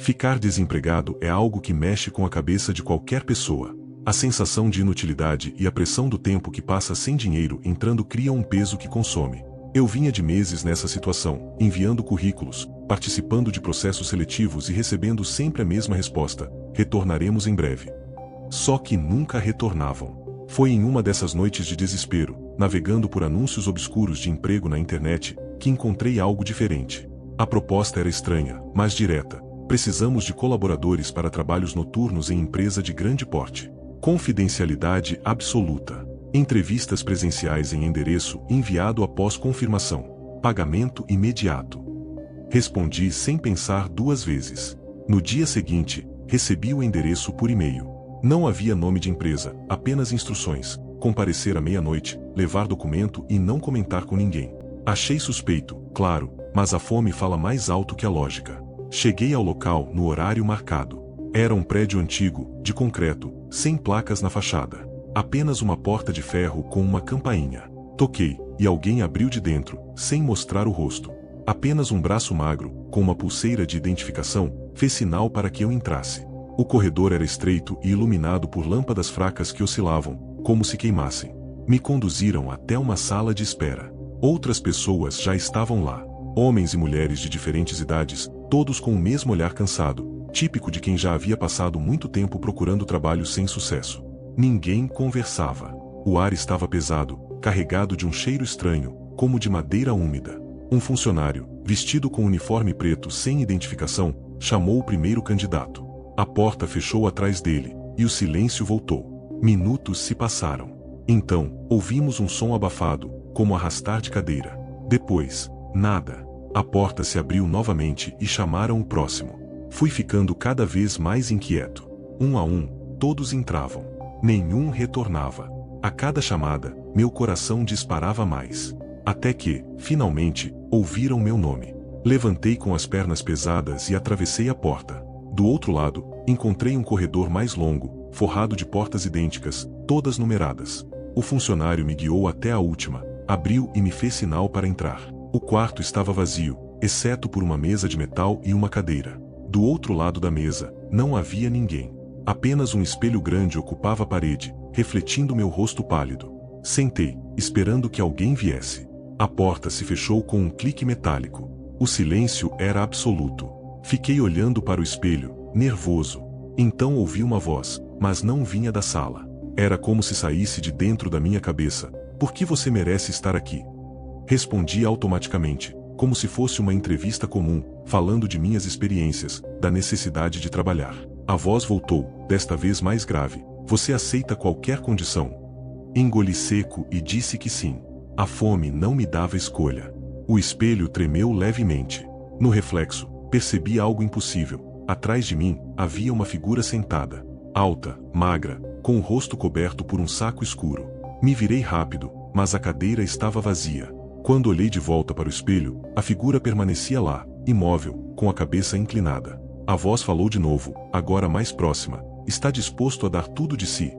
Ficar desempregado é algo que mexe com a cabeça de qualquer pessoa. A sensação de inutilidade e a pressão do tempo que passa sem dinheiro entrando criam um peso que consome. Eu vinha de meses nessa situação, enviando currículos, participando de processos seletivos e recebendo sempre a mesma resposta: retornaremos em breve. Só que nunca retornavam. Foi em uma dessas noites de desespero, navegando por anúncios obscuros de emprego na internet, que encontrei algo diferente. A proposta era estranha, mas direta. Precisamos de colaboradores para trabalhos noturnos em empresa de grande porte. Confidencialidade absoluta. Entrevistas presenciais em endereço enviado após confirmação. Pagamento imediato. Respondi sem pensar duas vezes. No dia seguinte, recebi o endereço por e-mail. Não havia nome de empresa, apenas instruções: comparecer à meia-noite, levar documento e não comentar com ninguém. Achei suspeito, claro, mas a fome fala mais alto que a lógica. Cheguei ao local no horário marcado. Era um prédio antigo, de concreto, sem placas na fachada. Apenas uma porta de ferro com uma campainha. Toquei, e alguém abriu de dentro, sem mostrar o rosto. Apenas um braço magro, com uma pulseira de identificação, fez sinal para que eu entrasse. O corredor era estreito e iluminado por lâmpadas fracas que oscilavam, como se queimassem. Me conduziram até uma sala de espera. Outras pessoas já estavam lá. Homens e mulheres de diferentes idades, todos com o mesmo olhar cansado, típico de quem já havia passado muito tempo procurando trabalho sem sucesso. Ninguém conversava. O ar estava pesado, carregado de um cheiro estranho, como de madeira úmida. Um funcionário, vestido com uniforme preto sem identificação, chamou o primeiro candidato. A porta fechou atrás dele, e o silêncio voltou. Minutos se passaram. Então, ouvimos um som abafado, como arrastar de cadeira. Depois, nada. A porta se abriu novamente e chamaram o próximo. Fui ficando cada vez mais inquieto. Um a um, todos entravam. Nenhum retornava. A cada chamada, meu coração disparava mais. Até que, finalmente, ouviram meu nome. Levantei com as pernas pesadas e atravessei a porta. Do outro lado, encontrei um corredor mais longo, forrado de portas idênticas, todas numeradas. O funcionário me guiou até a última, abriu e me fez sinal para entrar. O quarto estava vazio, exceto por uma mesa de metal e uma cadeira. Do outro lado da mesa, não havia ninguém. Apenas um espelho grande ocupava a parede, refletindo meu rosto pálido. Sentei, esperando que alguém viesse. A porta se fechou com um clique metálico. O silêncio era absoluto. Fiquei olhando para o espelho, nervoso. Então ouvi uma voz, mas não vinha da sala. Era como se saísse de dentro da minha cabeça. Por que você merece estar aqui? Respondi automaticamente, como se fosse uma entrevista comum, falando de minhas experiências, da necessidade de trabalhar. A voz voltou, desta vez mais grave. Você aceita qualquer condição? Engoli seco e disse que sim. A fome não me dava escolha. O espelho tremeu levemente. No reflexo, percebi algo impossível. Atrás de mim, havia uma figura sentada. Alta, magra, com o rosto coberto por um saco escuro. Me virei rápido, mas a cadeira estava vazia. Quando olhei de volta para o espelho, a figura permanecia lá, imóvel, com a cabeça inclinada. A voz falou de novo, agora mais próxima. Está disposto a dar tudo de si?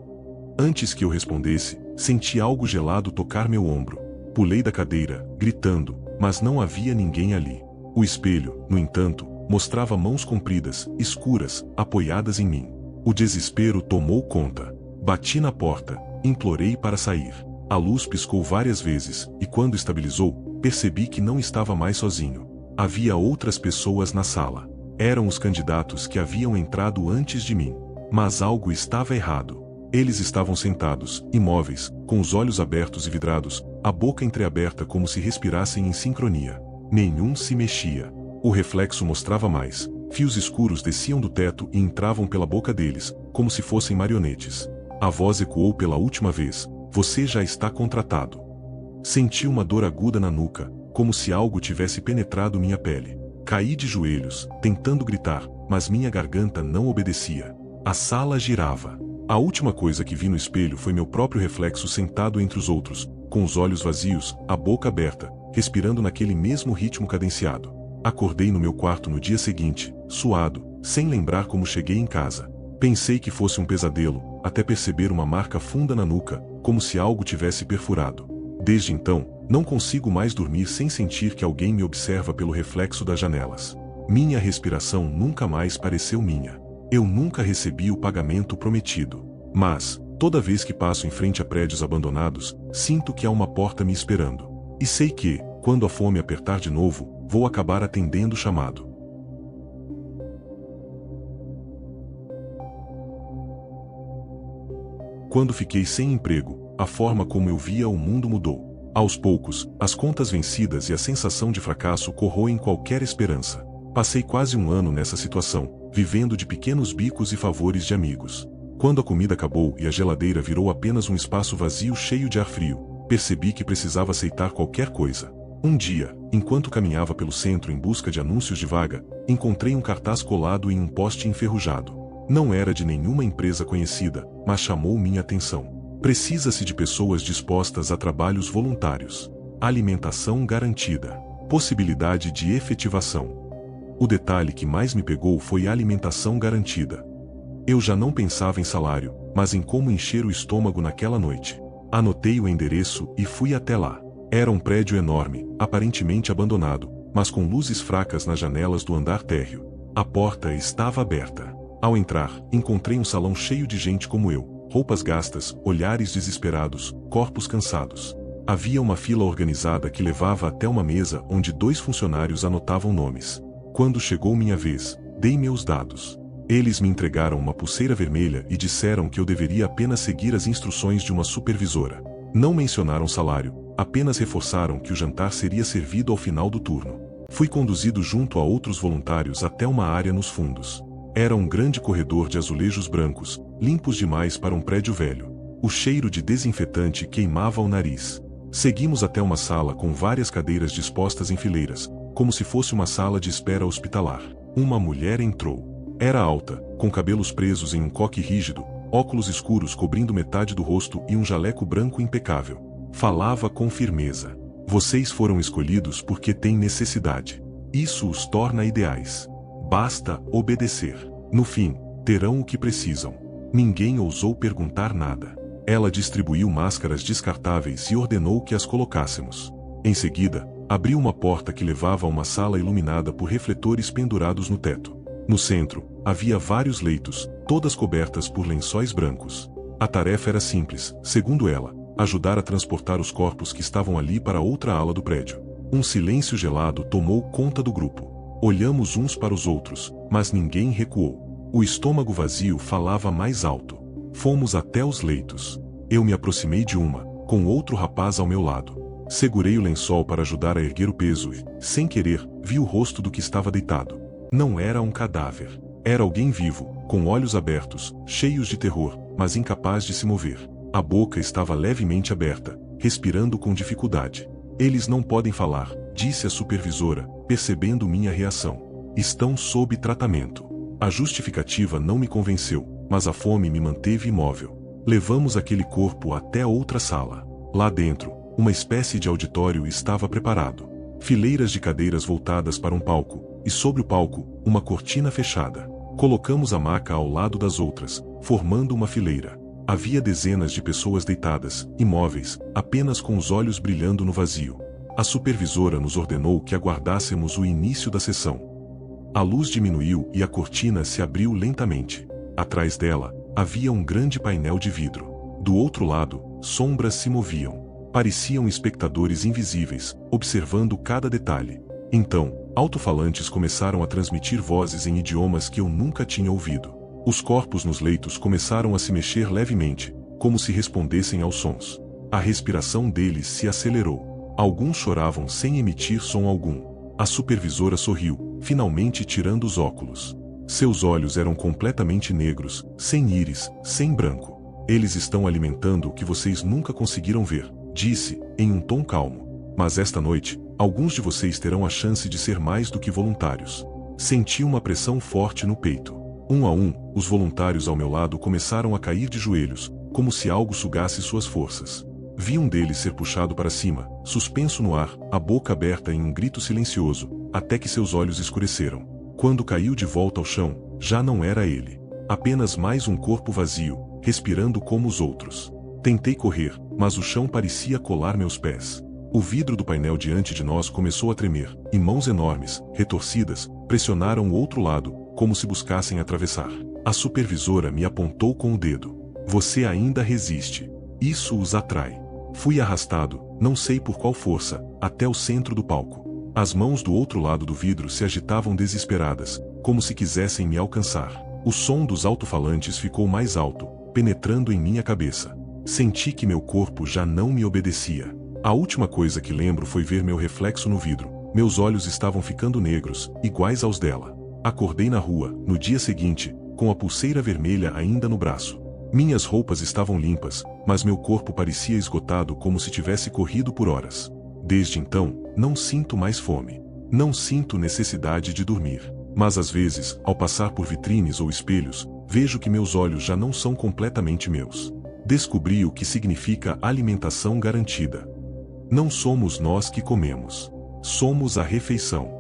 Antes que eu respondesse, senti algo gelado tocar meu ombro. Pulei da cadeira, gritando, mas não havia ninguém ali. O espelho, no entanto, mostrava mãos compridas, escuras, apoiadas em mim. O desespero tomou conta. Bati na porta, implorei para sair. A luz piscou várias vezes, e quando estabilizou, percebi que não estava mais sozinho. Havia outras pessoas na sala. Eram os candidatos que haviam entrado antes de mim. Mas algo estava errado. Eles estavam sentados, imóveis, com os olhos abertos e vidrados, a boca entreaberta como se respirassem em sincronia. Nenhum se mexia. O reflexo mostrava mais. Fios escuros desciam do teto e entravam pela boca deles, como se fossem marionetes. A voz ecoou pela última vez. Você já está contratado. Senti uma dor aguda na nuca, como se algo tivesse penetrado minha pele. Caí de joelhos, tentando gritar, mas minha garganta não obedecia. A sala girava. A última coisa que vi no espelho foi meu próprio reflexo sentado entre os outros, com os olhos vazios, a boca aberta, respirando naquele mesmo ritmo cadenciado. Acordei no meu quarto no dia seguinte, suado, sem lembrar como cheguei em casa. Pensei que fosse um pesadelo, até perceber uma marca funda na nuca, como se algo tivesse perfurado. Desde então, não consigo mais dormir sem sentir que alguém me observa pelo reflexo das janelas. Minha respiração nunca mais pareceu minha. Eu nunca recebi o pagamento prometido. Mas, toda vez que passo em frente a prédios abandonados, sinto que há uma porta me esperando. E sei que, quando a fome apertar de novo, vou acabar atendendo o chamado. Quando fiquei sem emprego, a forma como eu via o mundo mudou. Aos poucos, as contas vencidas e a sensação de fracasso corroem qualquer esperança. Passei quase um ano nessa situação, vivendo de pequenos bicos e favores de amigos. Quando a comida acabou e a geladeira virou apenas um espaço vazio cheio de ar frio, percebi que precisava aceitar qualquer coisa. Um dia, enquanto caminhava pelo centro em busca de anúncios de vaga, encontrei um cartaz colado em um poste enferrujado. Não era de nenhuma empresa conhecida, mas chamou minha atenção. Precisa-se de pessoas dispostas a trabalhos voluntários. Alimentação garantida. Possibilidade de efetivação. O detalhe que mais me pegou foi a alimentação garantida. Eu já não pensava em salário, mas em como encher o estômago naquela noite. Anotei o endereço e fui até lá. Era um prédio enorme, aparentemente abandonado, mas com luzes fracas nas janelas do andar térreo. A porta estava aberta. Ao entrar, encontrei um salão cheio de gente como eu, roupas gastas, olhares desesperados, corpos cansados. Havia uma fila organizada que levava até uma mesa onde 2 funcionários anotavam nomes. Quando chegou minha vez, dei meus dados. Eles me entregaram uma pulseira vermelha e disseram que eu deveria apenas seguir as instruções de uma supervisora. Não mencionaram salário, apenas reforçaram que o jantar seria servido ao final do turno. Fui conduzido junto a outros voluntários até uma área nos fundos. Era um grande corredor de azulejos brancos, limpos demais para um prédio velho. O cheiro de desinfetante queimava o nariz. Seguimos até uma sala com várias cadeiras dispostas em fileiras, como se fosse uma sala de espera hospitalar. Uma mulher entrou. Era alta, com cabelos presos em um coque rígido, óculos escuros cobrindo metade do rosto e um jaleco branco impecável. Falava com firmeza. Vocês foram escolhidos porque têm necessidade. Isso os torna ideais. Basta obedecer. No fim, terão o que precisam. Ninguém ousou perguntar nada. Ela distribuiu máscaras descartáveis e ordenou que as colocássemos. Em seguida, abriu uma porta que levava a uma sala iluminada por refletores pendurados no teto. No centro, havia vários leitos, todas cobertas por lençóis brancos. A tarefa era simples, segundo ela, ajudar a transportar os corpos que estavam ali para outra ala do prédio. Um silêncio gelado tomou conta do grupo. Olhamos uns para os outros, mas ninguém recuou. O estômago vazio falava mais alto. Fomos até os leitos. Eu me aproximei de uma, com outro rapaz ao meu lado. Segurei o lençol para ajudar a erguer o peso e, sem querer, vi o rosto do que estava deitado. Não era um cadáver. Era alguém vivo, com olhos abertos, cheios de terror, mas incapaz de se mover. A boca estava levemente aberta, respirando com dificuldade. Eles não podem falar, disse a supervisora, percebendo minha reação. Estão sob tratamento. A justificativa não me convenceu, mas a fome me manteve imóvel. Levamos aquele corpo até outra sala. Lá dentro, uma espécie de auditório estava preparado. Fileiras de cadeiras voltadas para um palco, e sobre o palco, uma cortina fechada. Colocamos a maca ao lado das outras, formando uma fileira. Havia dezenas de pessoas deitadas, imóveis, apenas com os olhos brilhando no vazio. A supervisora nos ordenou que aguardássemos o início da sessão. A luz diminuiu e a cortina se abriu lentamente. Atrás dela, havia um grande painel de vidro. Do outro lado, sombras se moviam. Pareciam espectadores invisíveis, observando cada detalhe. Então, alto-falantes começaram a transmitir vozes em idiomas que eu nunca tinha ouvido. Os corpos nos leitos começaram a se mexer levemente, como se respondessem aos sons. A respiração deles se acelerou. Alguns choravam sem emitir som algum. A supervisora sorriu, finalmente tirando os óculos. Seus olhos eram completamente negros, sem íris, sem branco. Eles estão alimentando o que vocês nunca conseguiram ver, disse, em um tom calmo. Mas esta noite, alguns de vocês terão a chance de ser mais do que voluntários. Senti uma pressão forte no peito. Um a um, os voluntários ao meu lado começaram a cair de joelhos, como se algo sugasse suas forças. Vi um deles ser puxado para cima, suspenso no ar, a boca aberta em um grito silencioso, até que seus olhos escureceram. Quando caiu de volta ao chão, já não era ele. Apenas mais um corpo vazio, respirando como os outros. Tentei correr, mas o chão parecia colar meus pés. O vidro do painel diante de nós começou a tremer, e mãos enormes, retorcidas, pressionaram o outro lado, como se buscassem atravessar. A supervisora me apontou com o dedo. Você ainda resiste. Isso os atrai. Fui arrastado, não sei por qual força, até o centro do palco. As mãos do outro lado do vidro se agitavam desesperadas, como se quisessem me alcançar. O som dos alto-falantes ficou mais alto, penetrando em minha cabeça. Senti que meu corpo já não me obedecia. A última coisa que lembro foi ver meu reflexo no vidro. Meus olhos estavam ficando negros, iguais aos dela. Acordei na rua, no dia seguinte, com a pulseira vermelha ainda no braço. Minhas roupas estavam limpas, mas meu corpo parecia esgotado como se tivesse corrido por horas. Desde então, não sinto mais fome. Não sinto necessidade de dormir. Mas às vezes, ao passar por vitrines ou espelhos, vejo que meus olhos já não são completamente meus. Descobri o que significa alimentação garantida. Não somos nós que comemos. Somos a refeição.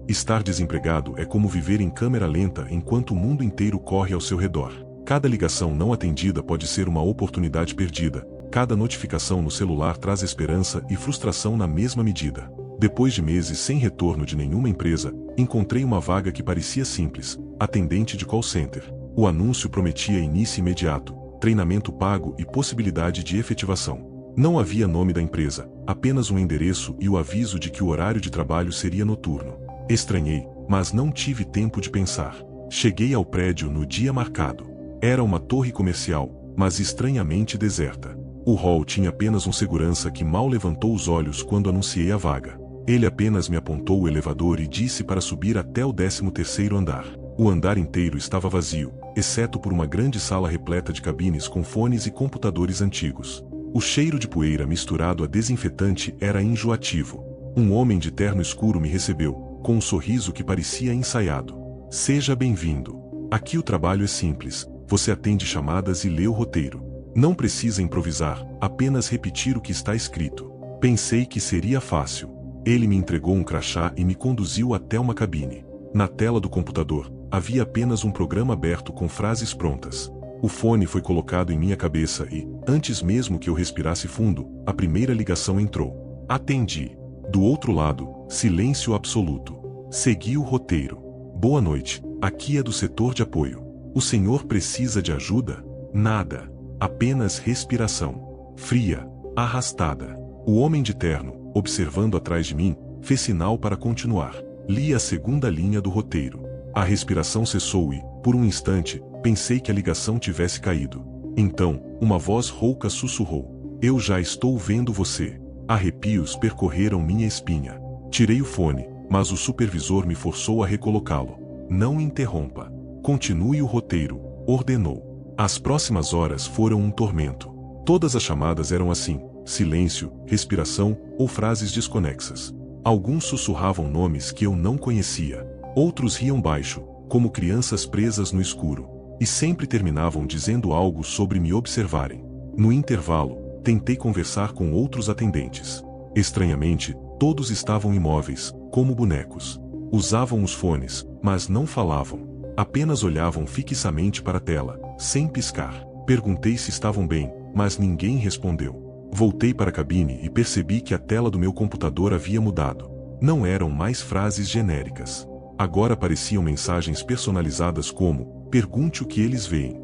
Estar desempregado é como viver em câmera lenta enquanto o mundo inteiro corre ao seu redor. Cada ligação não atendida pode ser uma oportunidade perdida. Cada notificação no celular traz esperança e frustração na mesma medida. Depois de meses sem retorno de nenhuma empresa, encontrei uma vaga que parecia simples, atendente de call center. O anúncio prometia início imediato, treinamento pago e possibilidade de efetivação. Não havia nome da empresa, apenas um endereço e o aviso de que o horário de trabalho seria noturno. Estranhei, mas não tive tempo de pensar. Cheguei ao prédio no dia marcado. Era uma torre comercial, mas estranhamente deserta. O hall tinha apenas um segurança que mal levantou os olhos quando anunciei a vaga. Ele apenas me apontou o elevador e disse para subir até o 13º andar. O andar inteiro estava vazio, exceto por uma grande sala repleta de cabines com fones e computadores antigos. O cheiro de poeira misturado a desinfetante era enjoativo. Um homem de terno escuro me recebeu, com um sorriso que parecia ensaiado. Seja bem-vindo. Aqui o trabalho é simples, você atende chamadas e lê o roteiro. Não precisa improvisar, apenas repetir o que está escrito. Pensei que seria fácil. Ele me entregou um crachá e me conduziu até uma cabine. Na tela do computador, havia apenas um programa aberto com frases prontas. O fone foi colocado em minha cabeça e, antes mesmo que eu respirasse fundo, a primeira ligação entrou. Atendi. Do outro lado, silêncio absoluto. Segui o roteiro. Boa noite, aqui é do setor de apoio. O senhor precisa de ajuda? Nada. Apenas respiração. Fria, arrastada. O homem de terno, observando atrás de mim, fez sinal para continuar. Li a segunda linha do roteiro. A respiração cessou e, por um instante, pensei que a ligação tivesse caído. Então, uma voz rouca sussurrou. Eu já estou vendo você. Arrepios percorreram minha espinha. Tirei o fone, mas o supervisor me forçou a recolocá-lo. Não interrompa. Continue o roteiro, ordenou. As próximas horas foram um tormento. Todas as chamadas eram assim: silêncio, respiração ou frases desconexas. Alguns sussurravam nomes que eu não conhecia. Outros riam baixo, como crianças presas no escuro. E sempre terminavam dizendo algo sobre me observarem. No intervalo, tentei conversar com outros atendentes. Estranhamente, todos estavam imóveis, como bonecos. Usavam os fones, mas não falavam. Apenas olhavam fixamente para a tela, sem piscar. Perguntei se estavam bem, mas ninguém respondeu. Voltei para a cabine e percebi que a tela do meu computador havia mudado. Não eram mais frases genéricas. Agora apareciam mensagens personalizadas como: pergunte o que eles veem.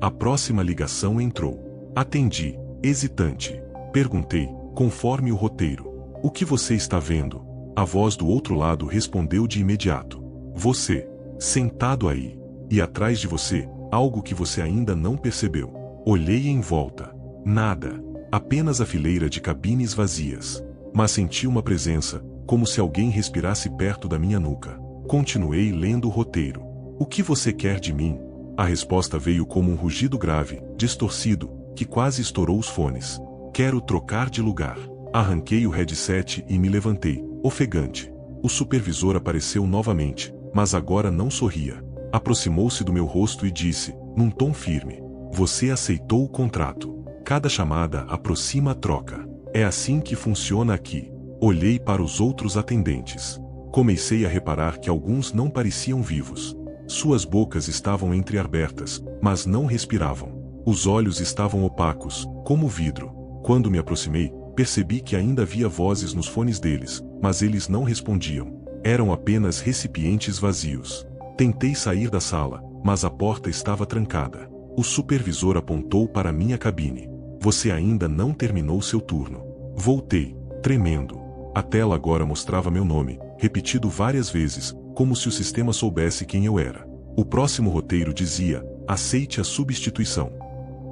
A próxima ligação entrou. Atendi, hesitante. Perguntei, conforme o roteiro: o que você está vendo? A voz do outro lado respondeu de imediato: você, sentado aí. E atrás de você, algo que você ainda não percebeu. Olhei em volta. Nada. Apenas a fileira de cabines vazias. Mas senti uma presença, como se alguém respirasse perto da minha nuca. Continuei lendo o roteiro. O que você quer de mim? A resposta veio como um rugido grave, distorcido, que quase estourou os fones. Quero trocar de lugar. Arranquei o headset e me levantei, ofegante. O supervisor apareceu novamente, mas agora não sorria. Aproximou-se do meu rosto e disse, num tom firme: você aceitou o contrato. Cada chamada aproxima a troca. É assim que funciona aqui. Olhei para os outros atendentes. Comecei a reparar que alguns não pareciam vivos. Suas bocas estavam entreabertas, mas não respiravam. Os olhos estavam opacos, como vidro. Quando me aproximei, percebi que ainda havia vozes nos fones deles, mas eles não respondiam. Eram apenas recipientes vazios. Tentei sair da sala, mas a porta estava trancada. O supervisor apontou para minha cabine. Você ainda não terminou seu turno. Voltei, tremendo. A tela agora mostrava meu nome, repetido várias vezes, como se o sistema soubesse quem eu era. O próximo roteiro dizia: aceite a substituição.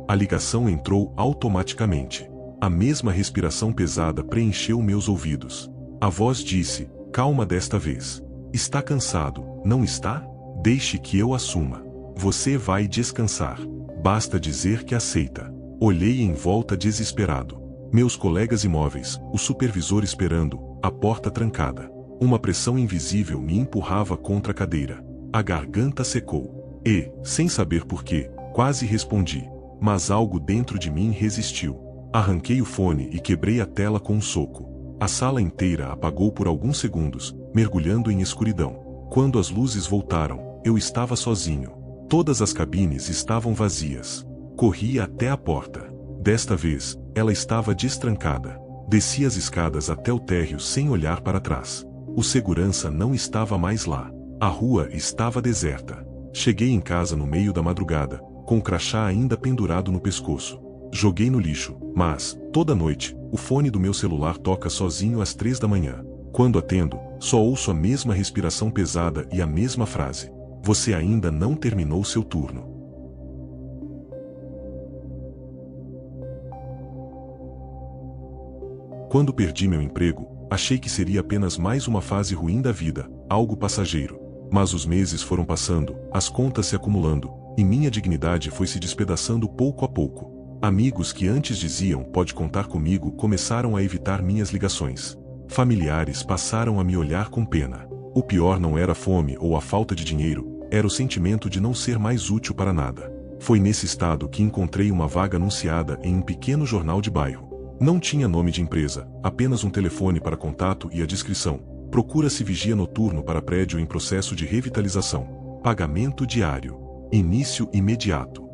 A ligação entrou automaticamente. A mesma respiração pesada preencheu meus ouvidos. A voz disse: calma desta vez. Está cansado, não está? Deixe que eu assuma. Você vai descansar. Basta dizer que aceita. Olhei em volta desesperado. Meus colegas imóveis, o supervisor esperando, a porta trancada. Uma pressão invisível me empurrava contra a cadeira. A garganta secou. E, sem saber porquê, quase respondi. Mas algo dentro de mim resistiu. Arranquei o fone e quebrei a tela com um soco. A sala inteira apagou por alguns segundos, mergulhando em escuridão. Quando as luzes voltaram, eu estava sozinho. Todas as cabines estavam vazias. Corri até a porta. Desta vez, ela estava destrancada. Desci as escadas até o térreo sem olhar para trás. O segurança não estava mais lá. A rua estava deserta. Cheguei em casa no meio da madrugada, com o crachá ainda pendurado no pescoço. Joguei no lixo, mas, toda noite, o fone do meu celular toca sozinho às 3 da manhã. Quando atendo, só ouço a mesma respiração pesada e a mesma frase: você ainda não terminou seu turno. Quando perdi meu emprego, achei que seria apenas mais uma fase ruim da vida, algo passageiro. Mas os meses foram passando, as contas se acumulando, e minha dignidade foi se despedaçando pouco a pouco. Amigos que antes diziam "pode contar comigo" começaram a evitar minhas ligações. Familiares passaram a me olhar com pena. O pior não era a fome ou a falta de dinheiro, era o sentimento de não ser mais útil para nada. Foi nesse estado que encontrei uma vaga anunciada em um pequeno jornal de bairro. Não tinha nome de empresa, apenas um telefone para contato e a descrição: procura-se vigia noturno para prédio em processo de revitalização. Pagamento diário. Início imediato.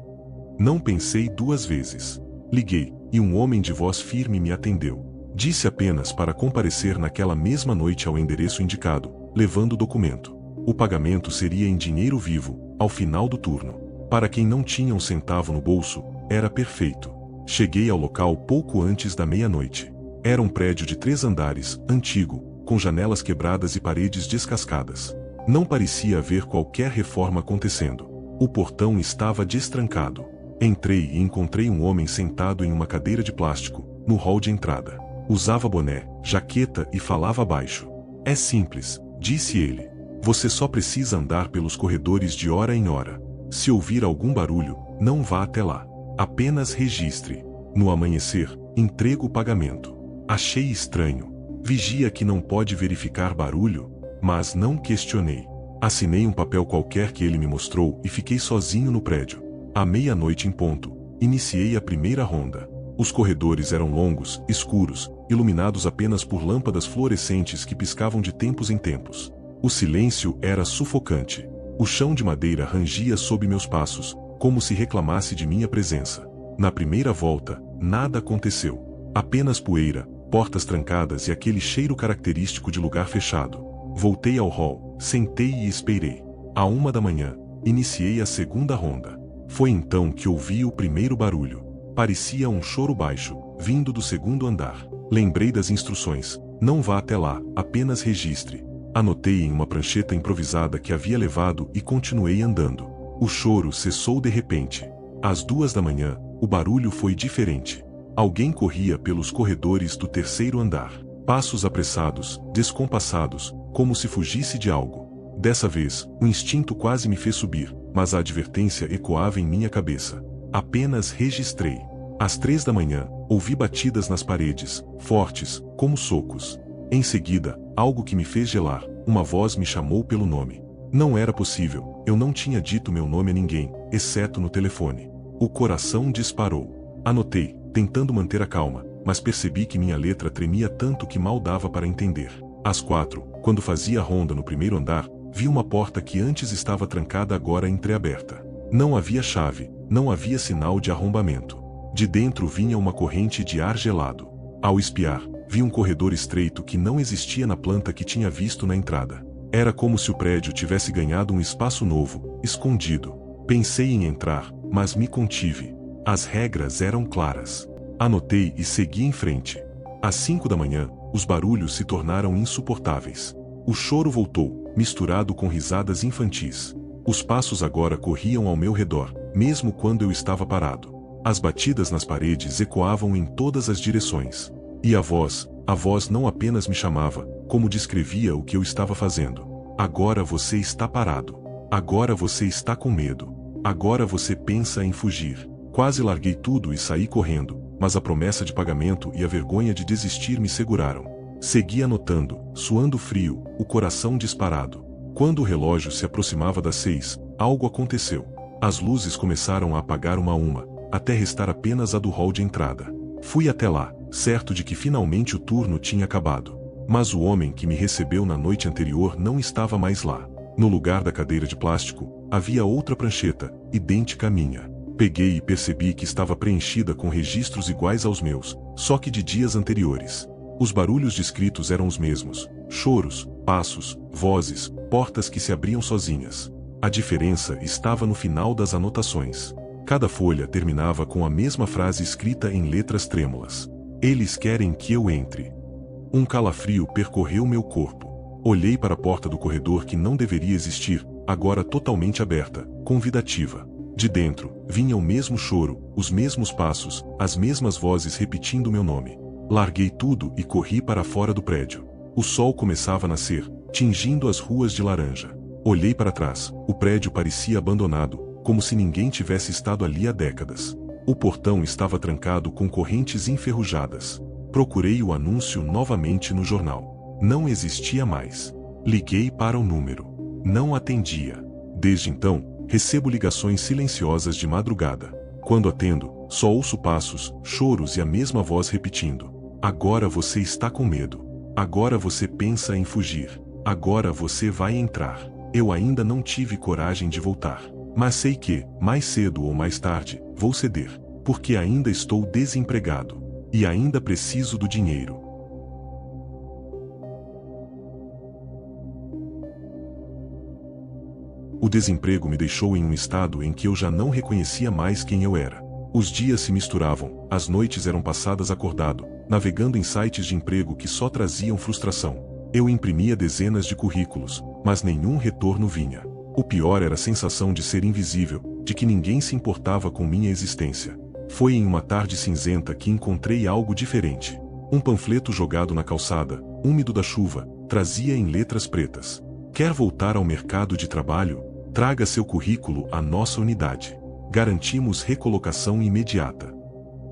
Não pensei duas vezes. Liguei, e um homem de voz firme me atendeu. Disse apenas para comparecer naquela mesma noite ao endereço indicado, levando o documento. O pagamento seria em dinheiro vivo, ao final do turno. Para quem não tinha um centavo no bolso, era perfeito. Cheguei ao local pouco antes da meia-noite. Era um prédio de 3 andares, antigo, com janelas quebradas e paredes descascadas. Não parecia haver qualquer reforma acontecendo. O portão estava destrancado. Entrei e encontrei um homem sentado em uma cadeira de plástico, no hall de entrada. Usava boné, jaqueta e falava baixo. É simples, disse ele. Você só precisa andar pelos corredores de hora em hora. Se ouvir algum barulho, não vá até lá. Apenas registre. No amanhecer, entrego o pagamento. Achei estranho. Vigia que não pode verificar barulho, mas não questionei. Assinei um papel qualquer que ele me mostrou e fiquei sozinho no prédio. À meia-noite em ponto, iniciei a primeira ronda. Os corredores eram longos, escuros, iluminados apenas por lâmpadas fluorescentes que piscavam de tempos em tempos. O silêncio era sufocante. O chão de madeira rangia sob meus passos, como se reclamasse de minha presença. Na primeira volta, nada aconteceu. Apenas poeira, portas trancadas e aquele cheiro característico de lugar fechado. Voltei ao hall, sentei e esperei. À 1 da manhã, iniciei a segunda ronda. Foi então que ouvi o primeiro barulho. Parecia um choro baixo, vindo do segundo andar. Lembrei das instruções: não vá até lá, apenas registre. Anotei em uma prancheta improvisada que havia levado e continuei andando. O choro cessou de repente. Às 2 da manhã, o barulho foi diferente. Alguém corria pelos corredores do terceiro andar. Passos apressados, descompassados, como se fugisse de algo. Dessa vez, o instinto quase me fez subir, mas a advertência ecoava em minha cabeça. Apenas registrei. Às 3 da manhã, ouvi batidas nas paredes, fortes, como socos. Em seguida, algo que me fez gelar, uma voz me chamou pelo nome. Não era possível, eu não tinha dito meu nome a ninguém, exceto no telefone. O coração disparou. Anotei, tentando manter a calma, mas percebi que minha letra tremia tanto que mal dava para entender. Às 4, quando fazia a ronda no primeiro andar, vi uma porta que antes estava trancada agora entreaberta. Não havia chave, não havia sinal de arrombamento. De dentro vinha uma corrente de ar gelado. Ao espiar, vi um corredor estreito que não existia na planta que tinha visto na entrada. Era como se o prédio tivesse ganhado um espaço novo, escondido. Pensei em entrar, mas me contive. As regras eram claras. Anotei e segui em frente. Às 5 da manhã, os barulhos se tornaram insuportáveis. O choro voltou, misturado com risadas infantis. Os passos agora corriam ao meu redor, mesmo quando eu estava parado. As batidas nas paredes ecoavam em todas as direções. E a voz não apenas me chamava, como descrevia o que eu estava fazendo. Agora você está parado. Agora você está com medo. Agora você pensa em fugir. Quase larguei tudo e saí correndo, mas a promessa de pagamento e a vergonha de desistir me seguraram. Segui anotando, suando frio, o coração disparado. Quando o relógio se aproximava das 6, algo aconteceu. As luzes começaram a apagar uma a uma, até restar apenas a do hall de entrada. Fui até lá, certo de que finalmente o turno tinha acabado. Mas o homem que me recebeu na noite anterior não estava mais lá. No lugar da cadeira de plástico, havia outra prancheta, idêntica à minha. Peguei e percebi que estava preenchida com registros iguais aos meus, só que de dias anteriores. Os barulhos descritos eram os mesmos: choros, passos, vozes, portas que se abriam sozinhas. A diferença estava no final das anotações. Cada folha terminava com a mesma frase escrita em letras trêmulas: "Eles querem que eu entre." Um calafrio percorreu meu corpo. Olhei para a porta do corredor que não deveria existir, agora totalmente aberta, convidativa. De dentro, vinha o mesmo choro, os mesmos passos, as mesmas vozes repetindo meu nome. Larguei tudo e corri para fora do prédio. O sol começava a nascer, tingindo as ruas de laranja. Olhei para trás, o prédio parecia abandonado, como se ninguém tivesse estado ali há décadas. O portão estava trancado com correntes enferrujadas. Procurei o anúncio novamente no jornal. Não existia mais. Liguei para o número. Não atendia. Desde então, recebo ligações silenciosas de madrugada. Quando atendo, só ouço passos, choros e a mesma voz repetindo: "Agora você está com medo. Agora você pensa em fugir. Agora você vai entrar." Eu ainda não tive coragem de voltar. Mas sei que, mais cedo ou mais tarde, vou ceder. Porque ainda estou desempregado. E ainda preciso do dinheiro. O desemprego me deixou em um estado em que eu já não reconhecia mais quem eu era. Os dias se misturavam, as noites eram passadas acordado, navegando em sites de emprego que só traziam frustração. Eu imprimia dezenas de currículos, mas nenhum retorno vinha. O pior era a sensação de ser invisível, de que ninguém se importava com minha existência. Foi em uma tarde cinzenta que encontrei algo diferente. Um panfleto jogado na calçada, úmido da chuva, trazia em letras pretas: "Quer voltar ao mercado de trabalho? Traga seu currículo à nossa unidade. Garantimos recolocação imediata."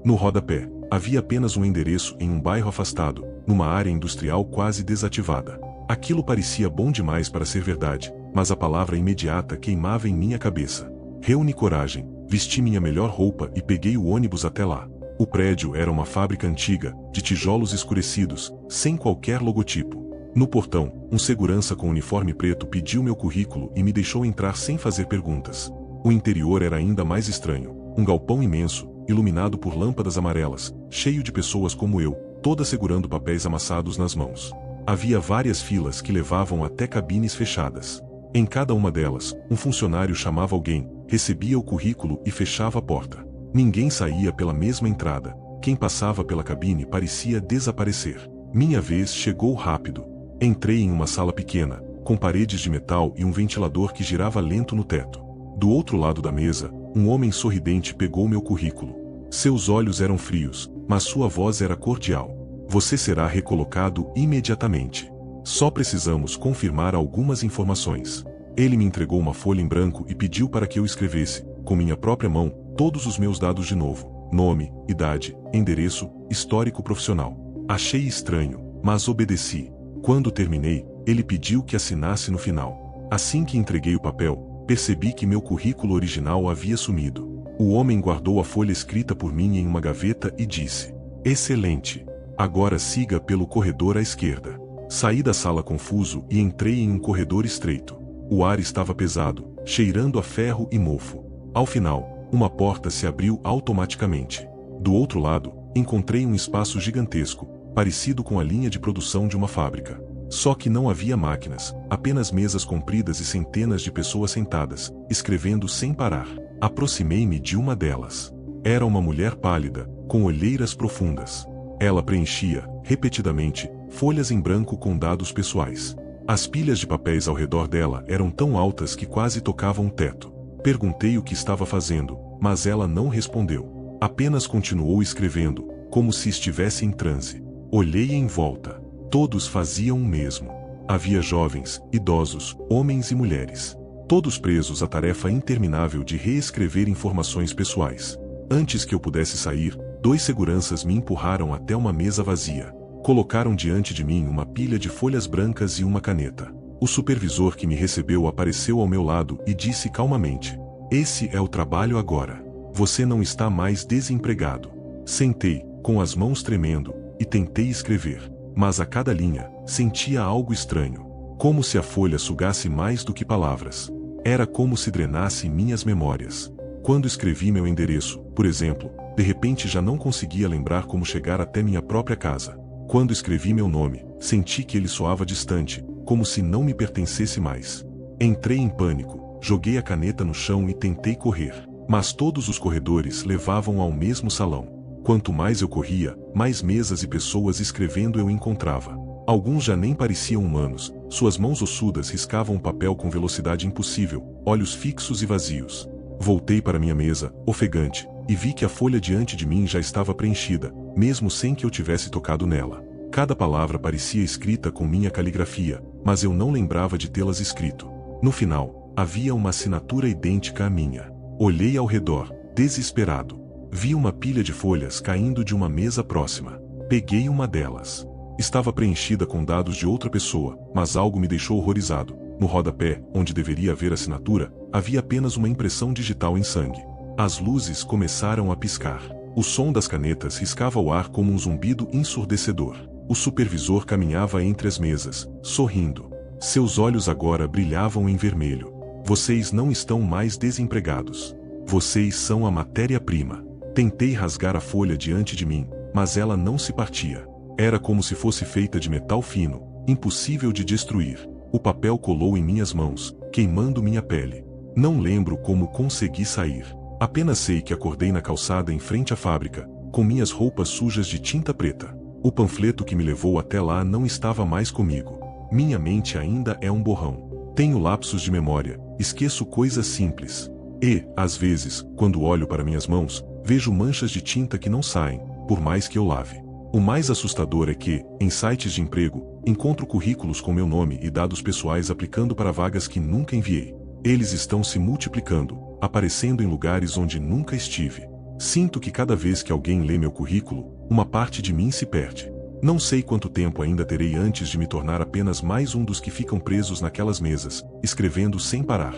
No rodapé, havia apenas um endereço em um bairro afastado, numa área industrial quase desativada. Aquilo parecia bom demais para ser verdade, mas a palavra imediata queimava em minha cabeça. Reuni coragem, vesti minha melhor roupa e peguei o ônibus até lá. O prédio era uma fábrica antiga, de tijolos escurecidos, sem qualquer logotipo. No portão, um segurança com uniforme preto pediu meu currículo e me deixou entrar sem fazer perguntas. O interior era ainda mais estranho. Um galpão imenso, iluminado por lâmpadas amarelas, cheio de pessoas como eu, todas segurando papéis amassados nas mãos. Havia várias filas que levavam até cabines fechadas. Em cada uma delas, um funcionário chamava alguém, recebia o currículo e fechava a porta. Ninguém saía pela mesma entrada. Quem passava pela cabine parecia desaparecer. Minha vez chegou rápido. Entrei em uma sala pequena, com paredes de metal e um ventilador que girava lento no teto. Do outro lado da mesa, um homem sorridente pegou meu currículo. Seus olhos eram frios, mas sua voz era cordial. "Você será recolocado imediatamente. Só precisamos confirmar algumas informações." Ele me entregou uma folha em branco e pediu para que eu escrevesse, com minha própria mão, todos os meus dados de novo: nome, idade, endereço, histórico profissional. Achei estranho, mas obedeci. Quando terminei, ele pediu que assinasse no final. Assim que entreguei o papel, percebi que meu currículo original havia sumido. O homem guardou a folha escrita por mim em uma gaveta e disse: "Excelente. Agora siga pelo corredor à esquerda." Saí da sala confuso e entrei em um corredor estreito. O ar estava pesado, cheirando a ferro e mofo. Ao final, uma porta se abriu automaticamente. Do outro lado, encontrei um espaço gigantesco, parecido com a linha de produção de uma fábrica. Só que não havia máquinas, apenas mesas compridas e centenas de pessoas sentadas, escrevendo sem parar. Aproximei-me de uma delas. Era uma mulher pálida, com olheiras profundas. Ela preenchia, repetidamente, folhas em branco com dados pessoais. As pilhas de papéis ao redor dela eram tão altas que quase tocavam o teto. Perguntei o que estava fazendo, mas ela não respondeu. Apenas continuou escrevendo, como se estivesse em transe. Olhei em volta. Todos faziam o mesmo. Havia jovens, idosos, homens e mulheres. Todos presos à tarefa interminável de reescrever informações pessoais. Antes que eu pudesse sair, 2 seguranças me empurraram até uma mesa vazia. Colocaram diante de mim uma pilha de folhas brancas e uma caneta. O supervisor que me recebeu apareceu ao meu lado e disse calmamente: "Esse é o trabalho agora. Você não está mais desempregado." Sentei, com as mãos tremendo, e tentei escrever. Mas a cada linha, sentia algo estranho. Como se a folha sugasse mais do que palavras. Era como se drenasse minhas memórias. Quando escrevi meu endereço, por exemplo, de repente já não conseguia lembrar como chegar até minha própria casa. Quando escrevi meu nome, senti que ele soava distante, como se não me pertencesse mais. Entrei em pânico, joguei a caneta no chão e tentei correr. Mas todos os corredores levavam ao mesmo salão. Quanto mais eu corria, mais mesas e pessoas escrevendo eu encontrava. Alguns já nem pareciam humanos, suas mãos ossudas riscavam o papel com velocidade impossível, olhos fixos e vazios. Voltei para minha mesa, ofegante, e vi que a folha diante de mim já estava preenchida, mesmo sem que eu tivesse tocado nela. Cada palavra parecia escrita com minha caligrafia, mas eu não lembrava de tê-las escrito. No final, havia uma assinatura idêntica à minha. Olhei ao redor, desesperado. Vi uma pilha de folhas caindo de uma mesa próxima. Peguei uma delas. Estava preenchida com dados de outra pessoa, mas algo me deixou horrorizado. No rodapé, onde deveria haver assinatura, havia apenas uma impressão digital em sangue. As luzes começaram a piscar. O som das canetas riscava o ar como um zumbido ensurdecedor. O supervisor caminhava entre as mesas, sorrindo. Seus olhos agora brilhavam em vermelho. "Vocês não estão mais desempregados. Vocês são a matéria-prima." Tentei rasgar a folha diante de mim, mas ela não se partia. Era como se fosse feita de metal fino, impossível de destruir. O papel colou em minhas mãos, queimando minha pele. Não lembro como consegui sair. Apenas sei que acordei na calçada em frente à fábrica, com minhas roupas sujas de tinta preta. O panfleto que me levou até lá não estava mais comigo. Minha mente ainda é um borrão. Tenho lapsos de memória, esqueço coisas simples. E, às vezes, quando olho para minhas mãos, vejo manchas de tinta que não saem, por mais que eu lave. O mais assustador é que, em sites de emprego, encontro currículos com meu nome e dados pessoais aplicando para vagas que nunca enviei. Eles estão se multiplicando, aparecendo em lugares onde nunca estive. Sinto que cada vez que alguém lê meu currículo, uma parte de mim se perde. Não sei quanto tempo ainda terei antes de me tornar apenas mais um dos que ficam presos naquelas mesas, escrevendo sem parar.